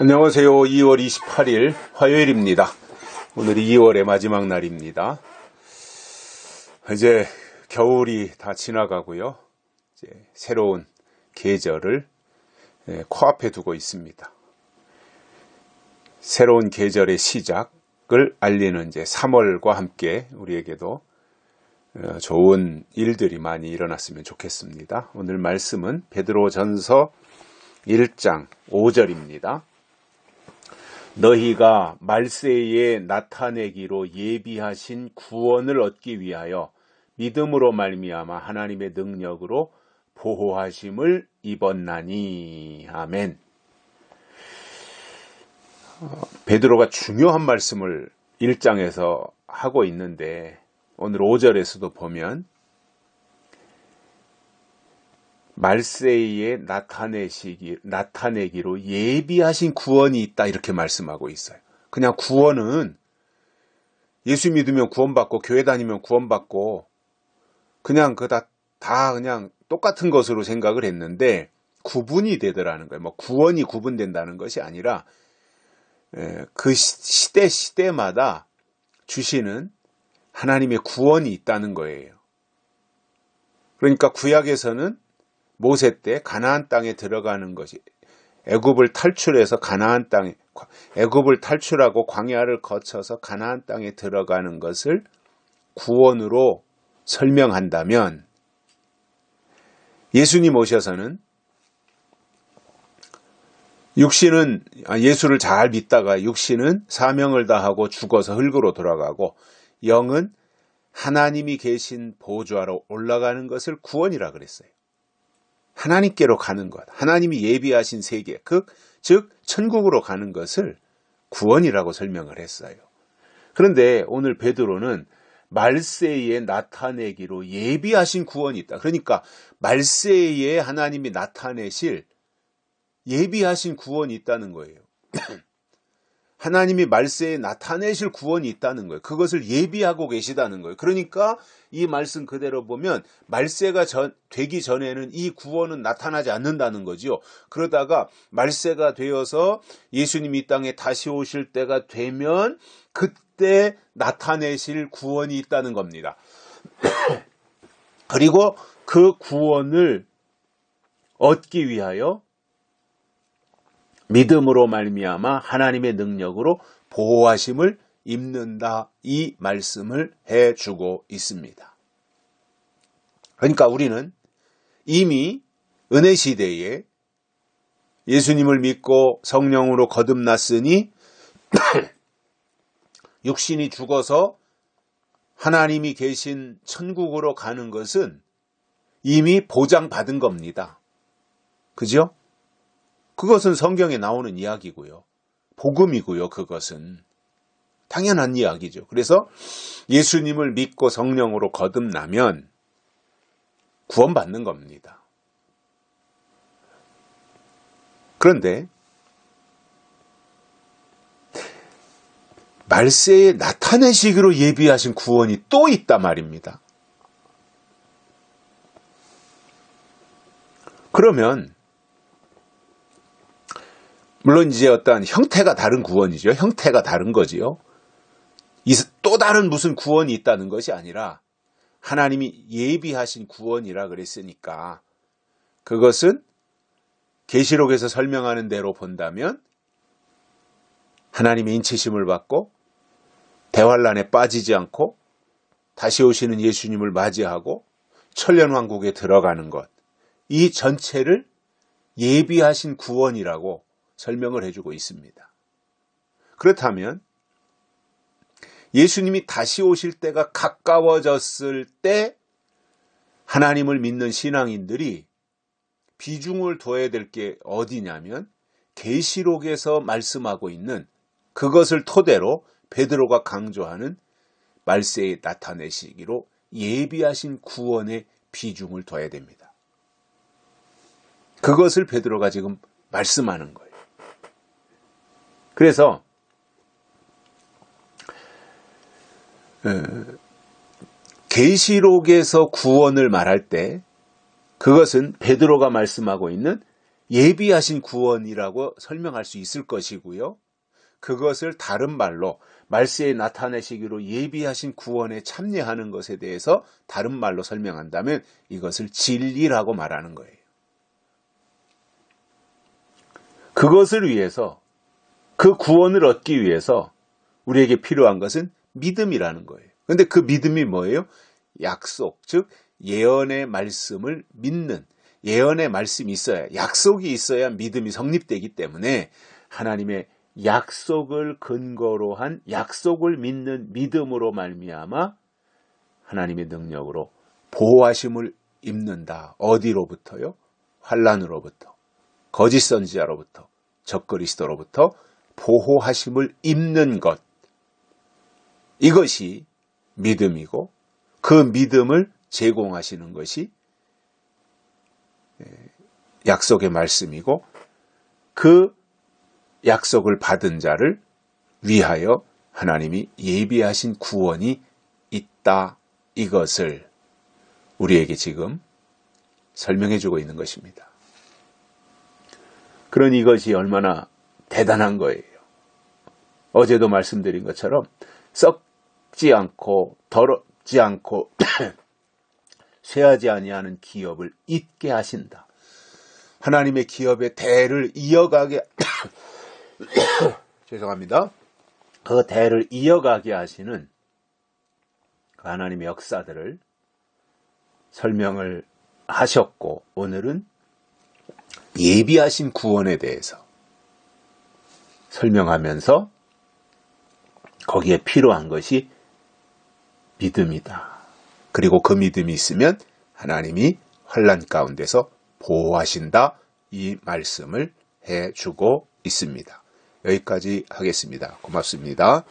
안녕하세요. 2월 28일 화요일입니다. 오늘이 2월의 마지막 날입니다. 이제 겨울이 다 지나가고요. 이제 새로운 계절을 코앞에 두고 있습니다. 새로운 계절의 시작을 알리는 이제 3월과 함께 우리에게도 좋은 일들이 많이 일어났으면 좋겠습니다. 오늘 말씀은 베드로전서 1장 5절입니다. 너희가 말세에 나타내기로 예비하신 구원을 얻기 위하여 믿음으로 말미암아 하나님의 능력으로 보호하심을 입었나니. 아멘. 베드로가 중요한 말씀을 1장에서 하고 있는데 오늘 5절에서도 보면 말세에 나타내기로 예비하신 구원이 있다 이렇게 말씀하고 있어요. 그냥 구원은 예수 믿으면 구원받고 교회 다니면 구원받고 그냥 다 그냥 똑같은 것으로 생각을 했는데 구분이 되더라는 거예요. 뭐 구원이 구분된다는 것이 아니라 그 시대마다 주시는 하나님의 구원이 있다는 거예요. 그러니까 구약에서는 모세 때 가나안 땅에 들어가는 것이 애굽을 탈출해서 애굽을 탈출하고 광야를 거쳐서 가나안 땅에 들어가는 것을 구원으로 설명한다면 예수님 오셔서는 예수를 잘 믿다가 육신은 사명을 다하고 죽어서 흙으로 돌아가고 영은 하나님이 계신 보좌로 올라가는 것을 구원이라 그랬어요. 하나님께로 가는 것, 하나님이 예비하신 세계, 즉 천국으로 가는 것을 구원이라고 설명을 했어요. 그런데 오늘 베드로는 말세에 나타내기로 예비하신 구원이 있다. 그러니까 말세에 하나님이 나타내실 예비하신 구원이 있다는 거예요. 하나님이 말세에 나타내실 구원이 있다는 거예요. 그것을 예비하고 계시다는 거예요. 그러니까 이 말씀 그대로 보면 말세가 되기 전에는 이 구원은 나타나지 않는다는 거죠. 그러다가 말세가 되어서 예수님이 이 땅에 다시 오실 때가 되면 그때 나타내실 구원이 있다는 겁니다. 그리고 그 구원을 얻기 위하여 믿음으로 말미암아 하나님의 능력으로 보호하심을 입는다. 이 말씀을 해주고 있습니다. 그러니까 우리는 이미 은혜 시대에 예수님을 믿고 성령으로 거듭났으니 육신이 죽어서 하나님이 계신 천국으로 가는 것은 이미 보장받은 겁니다. 그죠? 그것은 성경에 나오는 이야기고요. 복음이고요. 그것은 당연한 이야기죠. 그래서 예수님을 믿고 성령으로 거듭나면 구원받는 겁니다. 그런데 말세에 나타내시기로 예비하신 구원이 또 있단 말입니다. 그러면 물론 이제 어떤 형태가 다른 구원이죠. 형태가 다른 거지요. 또 다른 무슨 구원이 있다는 것이 아니라 하나님이 예비하신 구원이라 그랬으니까 그것은 계시록에서 설명하는 대로 본다면 하나님의 인치심을 받고 대환란에 빠지지 않고 다시 오시는 예수님을 맞이하고 천년왕국에 들어가는 것, 이 전체를 예비하신 구원이라고 설명을 해주고 있습니다. 그렇다면 예수님이 다시 오실 때가 가까워졌을 때 하나님을 믿는 신앙인들이 비중을 둬야 될 게 어디냐면 계시록에서 말씀하고 있는 그것을 토대로 베드로가 강조하는 말세에 나타내시기로 예비하신 구원의 비중을 둬야 됩니다. 그것을 베드로가 지금 말씀하는 거예요. 그래서 계시록에서 구원을 말할 때 그것은 베드로가 말씀하고 있는 예비하신 구원이라고 설명할 수 있을 것이고요. 그것을 다른 말로 말세에 나타내시기로 예비하신 구원에 참여하는 것에 대해서 다른 말로 설명한다면 이것을 진리라고 말하는 거예요. 그것을 위해서, 그 구원을 얻기 위해서 우리에게 필요한 것은 믿음이라는 거예요. 그런데 그 믿음이 뭐예요? 약속, 즉 예언의 말씀을 믿는, 예언의 말씀이 있어야, 약속이 있어야 믿음이 성립되기 때문에 하나님의 약속을 근거로 한, 약속을 믿는 믿음으로 말미암아 하나님의 능력으로 보호하심을 입는다. 어디로부터요? 환난으로부터, 거짓 선지자로부터, 적그리스도로부터 보호하심을 입는 것. 이것이 믿음이고, 그 믿음을 제공하시는 것이 약속의 말씀이고, 그 약속을 받은 자를 위하여 하나님이 예비하신 구원이 있다. 이것을 우리에게 지금 설명해 주고 있는 것입니다. 그러니 이것이 얼마나 대단한 거예요. 어제도 말씀드린 것처럼 썩지 않고 더럽지 않고 쇠하지 아니하는 기업을 잇게 하신다. 하나님의 기업의 대를 이어가게 죄송합니다. 그 대를 이어가게 하시는 그 하나님의 역사들을 설명을 하셨고, 오늘은 예비하신 구원에 대해서 설명하면서 거기에 필요한 것이 믿음이다. 그리고 그 믿음이 있으면 하나님이 환난 가운데서 보호하신다. 이 말씀을 해주고 있습니다. 여기까지 하겠습니다. 고맙습니다.